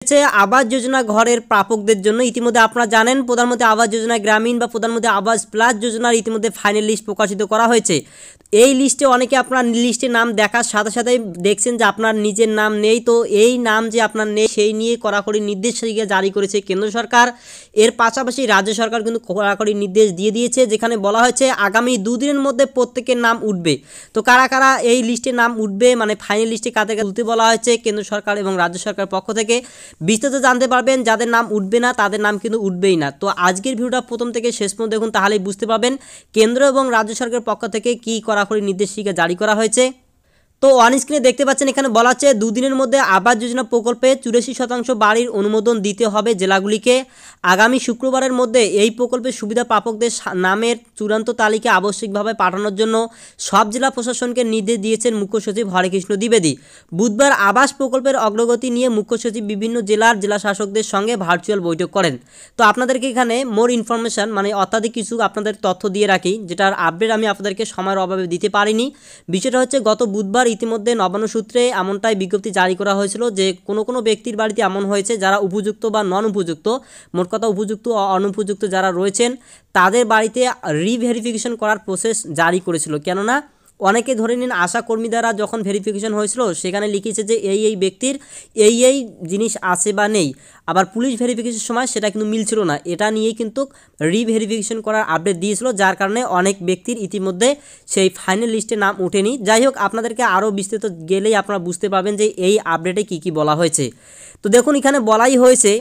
আবাস যোজনা ঘরের প্রাপকদের জন্য ইতিমধ্যে আপনারা জানেন প্রধানমন্ত্রী আবাস যোজনা গ্রামীণ বা প্রধানমন্ত্রী আবাস প্লাস যোজনার ইতিমধ্যে ফাইনাল লিস্ট প্রকাশিত করা হয়েছে। এই লিস্টে অনেকে আপনার লিস্টে নাম দেখার সাথে সাথে দেখছেন যে আপনার নিজের নাম নেই, তো এই নাম যে আপনার নেই সেই নিয়ে কড়াকড়ি নির্দেশিকা জারি করেছে কেন্দ্র সরকার। এর পাশাপাশি রাজ্য সরকার কিন্তু কড়াকড়ি নির্দেশ দিয়ে দিয়েছে, যেখানে বলা হয়েছে আগামী 2 দিনের মধ্যে প্রত্যেকের নাম উঠবে। তো কারা কারা এই লিস্টে নাম উঠবে, মানে ফাইনাল লিস্টে কাদেরকে তুলতে বলা হয়েছে কেন্দ্র সরকার এবং রাজ্য সরকারের পক্ষ থেকে বিস্তারিত জানতে পারবেন। যাদের নাম উঠবে না তাদের নাম কিন্তু উঠবেই না। তো আজকের ভিডিওটা প্রথম থেকে শেষ পর্যন্ত দেখুন, তাহলেই বুঝতে পারবেন কেন্দ্র এবং রাজ্য সরকারের পক্ষ থেকে কী কড়াকড়ি নির্দেশিকা জারি করা হয়েছে। তো অন স্ক্রিনে দেখতে পাচ্ছেন এখানে বলা হচ্ছে 2 দিনের মধ্যে আবাস যোজনা প্রকল্পে 84% বাড়ির অনুমোদন দিতে হবে জেলাগুলিকে। আগামী শুক্রবারের মধ্যে এই প্রকল্পের সুবিধা প্রাপকদের নামের চূড়ান্ত তালিকা আবশ্যিকভাবে পাঠানোর জন্য সব জেলা প্রশাসনকে নির্দেশ দিয়েছেন মুখ্য সচিব হরেকৃষ্ণ দ্বিবেদী। বুধবার আবাস প্রকল্পের অগ্রগতি নিয়ে মুখ্য সচিব বিভিন্ন জেলার জেলা শাসকদের সঙ্গে ভার্চুয়াল বৈঠক করেন। তো আপনাদেরকে এখানে মোর ইনফরমেশন মানে অত্যাধিক কিছু আপনাদের তথ্য দিয়ে রাখি, যেটার আপডেট আমি আপনাদেরকে সময়ের অভাবে দিতে পারিনি। বিষয়টা হচ্ছে গত বুধবার ইতিমধ্যে নবান্ন সূত্রে এমনটাই বিজ্ঞপ্তি জারি করা হয়েছিল যে কোনো ব্যক্তির বাড়িতে এমন হয়েছে যারা উপযুক্ত বা নন উপযুক্ত, মোট কথা উপযুক্ত ও অনুপযুক্ত যারা রয়েছেন তাদের বাড়িতে রিভেরিফিকেশন করার প্রসেস জারি করেছিল। কেননা অনেকে ধরে নিন আশা কর্মী দ্বারা যখন ভেরিফিকেশন হয়েছিল সেখানে লিখেছে যে এই ব্যক্তির এই জিনিস আছে বা নেই, আবার পুলিশ ভেরিফিকেশনের সময় সেটা কিন্তু মিলছিল না। এটা নিয়েই কিন্তু রিভেরিফিকেশন করার আপডেট দিয়েছিল, যার কারণে অনেক ব্যক্তির ইতিমধ্যে সেই ফাইনাল লিস্টে নাম ওঠেনি। যাই হোক, আপনাদেরকে আরও বিস্তারিত গেলেই আপনারা বুঝতে পারবেন যে এই আপডেটে কী বলা হয়েছে। তো দেখুন এখানে বলাই হয়েছে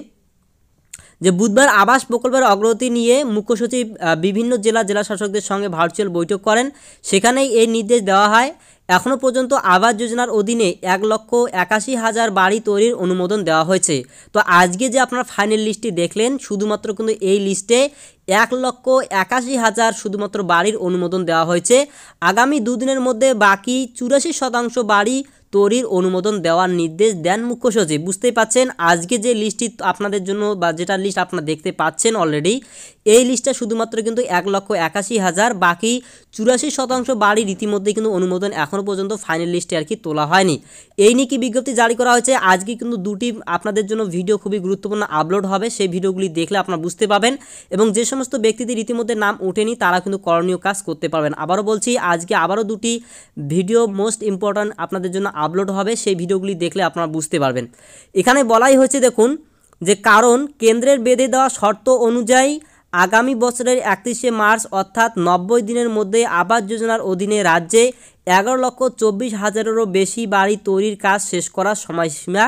যে বুধবার আবাস প্রকল্পের অগ্রগতি নিয়ে মুখ্য সচিব বিভিন্ন জেলা শাসকদের সঙ্গে ভার্চুয়াল বৈঠক করেন। সেখানেই এই নির্দেশ দেওয়া হয়। এখনও পর্যন্ত আবাস যোজনার অধীনে 1,81,000 বাড়ি তৈরির অনুমোদন দেওয়া হয়েছে। তো আজকে যে আপনারা ফাইনাল লিস্টটি দেখলেন, শুধুমাত্র কিন্তু এই লিস্টে 1,81,000 শুধুমাত্র বাড়ির অনুমোদন দেওয়া হয়েছে। আগামী 2 দিনের মধ্যে বাকি 84% বাড়ি তৈরির অনুমোদন দেওয়ার নির্দেশ দেন মুখ্য সচিব। বুঝতেই পাচ্ছেন আজকে যে লিস্টটি আপনাদের জন্য বা যেটা লিস্ট আপনারা দেখতে পাচ্ছেন অলরেডি, এই লিস্টটা শুধুমাত্র কিন্তু 1,81,000, বাকি 84% বাড়ির ইতিমধ্যে কিন্তু অনুমোদন এখনও পর্যন্ত ফাইনাল লিস্টে আর কি তোলা হয়নি। এই নিয়ে কি বিজ্ঞপ্তি জারি করা হয়েছে। আজকে কিন্তু 2টি আপনাদের জন্য ভিডিও খুবই গুরুত্বপূর্ণ আপলোড হবে, সেই ভিডিওগুলি দেখলে আপনারা বুঝতে পাবেন এবং যে সমস্ত ব্যক্তিদের ইতিমধ্যে নাম ওঠেনি তারা কিন্তু করণীয় কাজ করতে পারবেন। আবারও বলছি আজকে আবারও 2টি ভিডিও মোস্ট ইম্পর্ট্যান্ট আপনাদের জন্য আপলোড হবে, সেই ভিডিওগুলি দেখলে আপনারা বুঝতে পারবেন। এখানে বলাই হয়েছে দেখুন যে কারণ কেন্দ্রের বেঁধে দেওয়া শর্ত অনুযায়ী আগামী বছরের 31শে মার্চ অর্থাৎ 90 দিনের মধ্যে আবাস যোজনার অধীনে রাজ্যে 11,24,000-এরও বেশি বাড়ি তৈরির কাজ শেষ করার সময়সীমা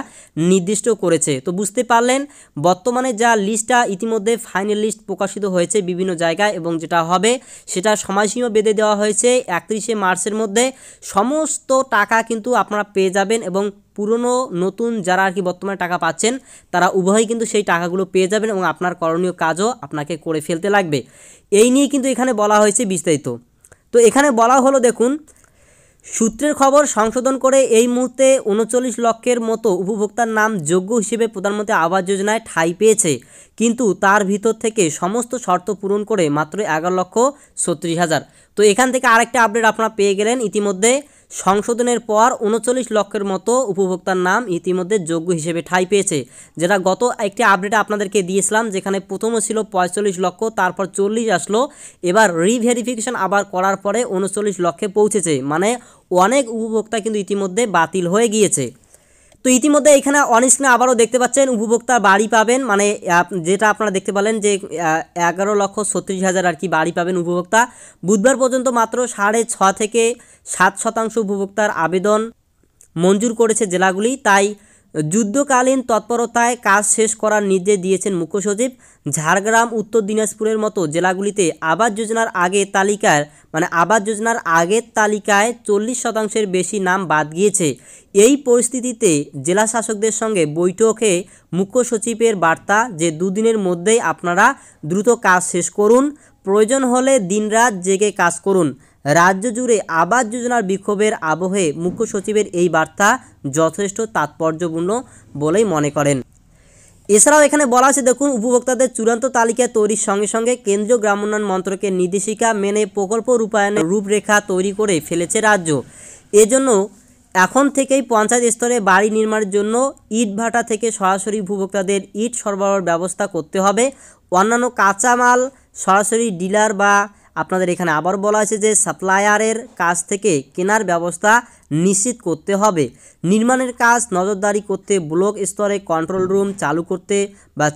নির্দিষ্ট করেছে। তো বুঝতে পারলেন বর্তমানে যা লিস্টটা ইতিমধ্যে ফাইনাল লিস্ট প্রকাশিত হয়েছে বিভিন্ন জায়গায় এবং যেটা হবে সেটা সময়সীমা বেঁধে দেওয়া হয়েছে 31শে মার্চের মধ্যে। সমস্ত টাকা কিন্তু আপনারা পেয়ে যাবেন এবং পুরনো নতুন যারা আর কি বর্তমানে টাকা পাচ্ছেন তারা উভয়ই কিন্তু সেই টাকাগুলো পেয়ে যাবেন এবং আপনার করণীয় কাজও আপনাকে করে ফেলতে লাগবে। এই নিয়ে কিন্তু এখানে বলা হয়েছে বিস্তারিত। তো এখানে বলা হলো দেখুন, সূত্রের খবর সংশোধন করে এই মুহূর্তে 39 লক্ষের মতো উপভোক্তার নাম যোগ্য হিসেবে প্রধানমন্ত্রী আবাস যোজনায় ঠাঁই পেয়েছে, কিন্তু তার ভিতর থেকে সমস্ত শর্ত পূরণ করে মাত্র 11,36,000। তো এখান থেকে আরেকটা আপডেট আপনারা পেয়ে গেলেন, ইতিমধ্যে সংশোধনের পর 39 লক্ষের মতো উপভোক্তার নাম ইতিমধ্যে যোগ্য হিসেবে ঠাঁই পেয়েছে, যেটা গত একটি আপডেটে আপনাদেরকে দিয়েছিলাম, যেখানে প্রথমে ছিল 45 লক্ষ, তারপর 40 আসলো, এবার রিভেরিফিকেশন আবার করার পরে 39 লক্ষে পৌঁছেছে। মানে অনেক উপভোক্তা কিন্তু ইতিমধ্যে বাতিল হয়ে গিয়েছে। তো ইতিমধ্যে এখানে অন স্ক্রিনে আবারও দেখতে পাচ্ছেন উপভোক্তা বাড়ি পাবেন, মানে যেটা আপনারা দেখতে পেলেন যে 11,36,000 আর কি বাড়ি পাবেন উপভোক্তা। বুধবার পর্যন্ত মাত্র 6.5 থেকে 7% উপভোক্তার আবেদন মঞ্জুর করেছে জেলাগুলি। তাই যুদ্ধকালীন তৎপরতায় কাজ শেষ করার নির্দেশ দিয়েছেন মুখ্য সচিব। ঝাড়গ্রাম, উত্তর দিনাজপুরের মতো জেলাগুলিতে আবাস যোজনার আগের তালিকায় 40%-এর বেশি নাম বাদ গিয়েছে। এই পরিস্থিতিতে জেলা শাসকদের সঙ্গে বৈঠকে মুখ্য সচিবের বার্তা যে 2 দিনের মধ্যেই আপনারা দ্রুত কাজ শেষ করুন, প্রয়োজন হলে দিনরাত জেগে কাজ করুন। রাজ্য জুড়ে আবাস যোজনার বিক্ষোভের আবহে মুখ্য সচিবের এই বার্তা যথেষ্ট তাৎপর্যপূর্ণ বলেই মনে করেন। এছাড়াও এখানে বলা আছে দেখুন, উপভোক্তাদের চূড়ান্ত তালিকা তৈরির সঙ্গে সঙ্গে কেন্দ্রীয় গ্রামোন্নয়ন মন্ত্রকের নির্দেশিকা মেনে প্রকল্প রূপায়ণের রূপরেখা তৈরি করে ফেলেছে রাজ্য। এজন্য এখন থেকেই পঞ্চায়েত স্তরে বাড়ি নির্মাণের জন্য ইট ভাটা থেকে সরাসরি উপভোক্তাদের ইট সরবরাহের ব্যবস্থা করতে হবে। অন্যান্য কাঁচামাল সরাসরি ডিলার বা আপনাদের এখানে আবার বলা হয়েছে যে সাপ্লায়ারের কাছ থেকে কেনার ব্যবস্থা নিশ্চিত করতে হবে। নির্মাণের কাজ নজরদারি করতে ব্লক স্তরে কন্ট্রোল রুম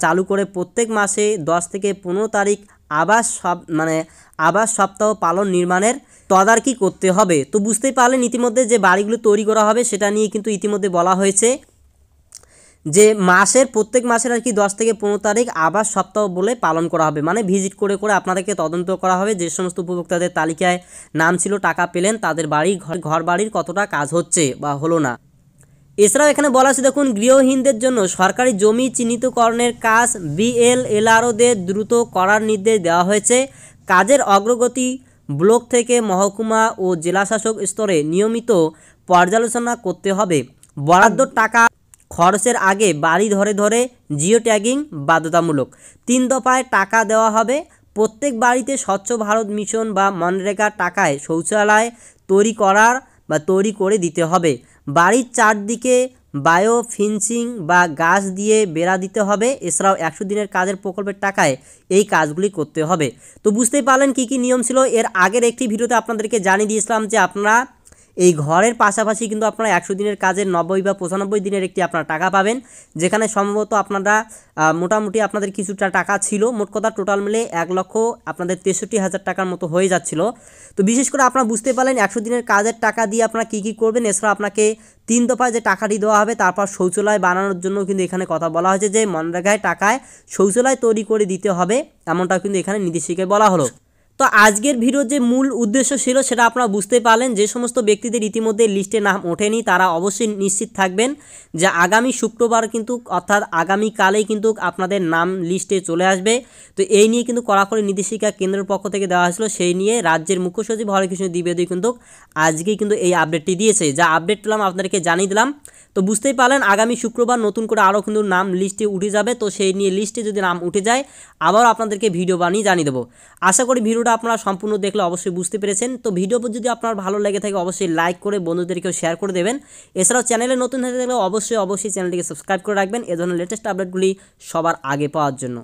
চালু করে প্রত্যেক মাসে 10 থেকে 15 তারিখ আবাস সপ্তাহ পালন নির্মাণের তদারকি করতে হবে। তো বুঝতেই পারলেন ইতিমধ্যে যে বাড়িগুলো তৈরি করা হবে সেটা নিয়ে কিন্তু ইতিমধ্যে বলা হয়েছে যে প্রত্যেক মাসের আর কি 10 থেকে 15 তারিখ আবাস সপ্তাহ বলে পালন করা হবে। মানে ভিজিট করে আপনাদেরকে তদন্ত করা হবে যে সমস্ত উপভোক্তাদের তালিকায় নাম ছিল, টাকা পেলেন, তাদের ঘর বাড়ির কতটা কাজ হচ্ছে বা হলো না। এছাড়াও এখানে বলা আছে দেখুন, গৃহহীনদের জন্য সরকারি জমি চিহ্নিতকরণের কাজ বিএলআরওদের দ্রুত করার নির্দেশ দেওয়া হয়েছে। কাজের অগ্রগতি ব্লক থেকে মহকুমা ও জেলাশাসক স্তরে নিয়মিত পর্যালোচনা করতে হবে। বরাদ্দ টাকা খরচের আগে বাড়ি ধরে জিও ট্যাগিং বাধ্যতামূলক। 3 দফায় টাকা দেওয়া হবে। প্রত্যেক বাড়িতে স্বচ্ছ ভারত মিশন বা মনরেগার টাকায় শৌচালয় তৈরি করে দিতে হবে। বাড়ির চারদিকে বায়ো ফেন্সিং বা গাছ দিয়ে বেড়া দিতে হবে। এছাড়াও 100 দিনের কাজের প্রকল্পের টাকায় এই কাজগুলি করতে হবে। তো বুঝতেই পারলেন কী কী নিয়ম ছিল। এর আগের একটি ভিডিওতে আপনাদেরকে জানিয়ে দিয়েছিলাম যে আপনারা এই ঘরের পাশাপাশি কিন্তু আপনারা 100 দিনের কাজের 90 বা 95 দিনের একটি আপনারা টাকা পাবেন, যেখানে সম্ভবত আপনারা মোটামুটি আপনাদের কিছুটা টাকা ছিল। মোট কথা টোটাল মিলে 1,63,000 টাকার মতো হয়ে যাচ্ছিল। তো বিশেষ করে আপনারা বুঝতে পারলেন 100 দিনের কাজের টাকা দিয়ে আপনারা কী করবেন। এছাড়া আপনাকে 3 দফায় যে টাকাটি দেওয়া হবে, তারপর শৌচালয় বানানোর জন্য কিন্তু এখানে কথা বলা হয়েছে যে মনরেগায় টাকায় শৌচালয় তৈরি করে দিতে হবে, এমনটাও কিন্তু এখানে নির্দেশিকায় বলা হলো। তো আজকের ভিডিওর যে মূল উদ্দেশ্য ছিল সেটা আপনারা বুঝতে পারলেন। যে সমস্ত ব্যক্তিদের ইতিমধ্যে লিস্টে নাম ওঠেনি তারা অবশ্যই নিশ্চিত থাকবেন যে আগামী শুক্রবার কিন্তু অর্থাৎ আগামীকালেই কিন্তু আপনাদের নাম লিস্টে চলে আসবে। তো এই নিয়ে কিন্তু কড়াকড়ি নির্দেশিকা কেন্দ্রের পক্ষ থেকে দেওয়া হয়েছিল, সেই নিয়ে রাজ্যের মুখ্য সচিব হরেকৃষ্ণ দ্বিবেদী কিন্তু আজকেই কিন্তু এই আপডেটটি দিয়েছে। যা আপডেট পেলাম আপনাদেরকে জানিয়ে দিলাম। তো বুঝতেই পারলেন আগামী শুক্রবার নতুন করে আরও কিন্তু নাম লিস্টে উঠে যাবে। তো সেই নিয়ে লিস্টে যদি নাম উঠে যায় আবার আপনাদেরকে ভিডিও বানিয়ে জানিয়ে দেবো। আশা করি ভিডিওটা আপনারা সম্পূর্ণ দেখলে অবশ্যই বুঝতে পেরেছেন। তো ভিডিও যদি আপনার ভালো লেগে থাকে অবশ্যই লাইক করে বন্ধুদেরকেও শেয়ার করে দেবেন। এছাড়াও চ্যানেলে নতুন হয়ে থাকলে অবশ্যই চ্যানেলটিকে সাবস্ক্রাইব করে রাখবেন এ ধরনের লেটেস্ট আপডেটগুলি সবার আগে পাওয়ার জন্য।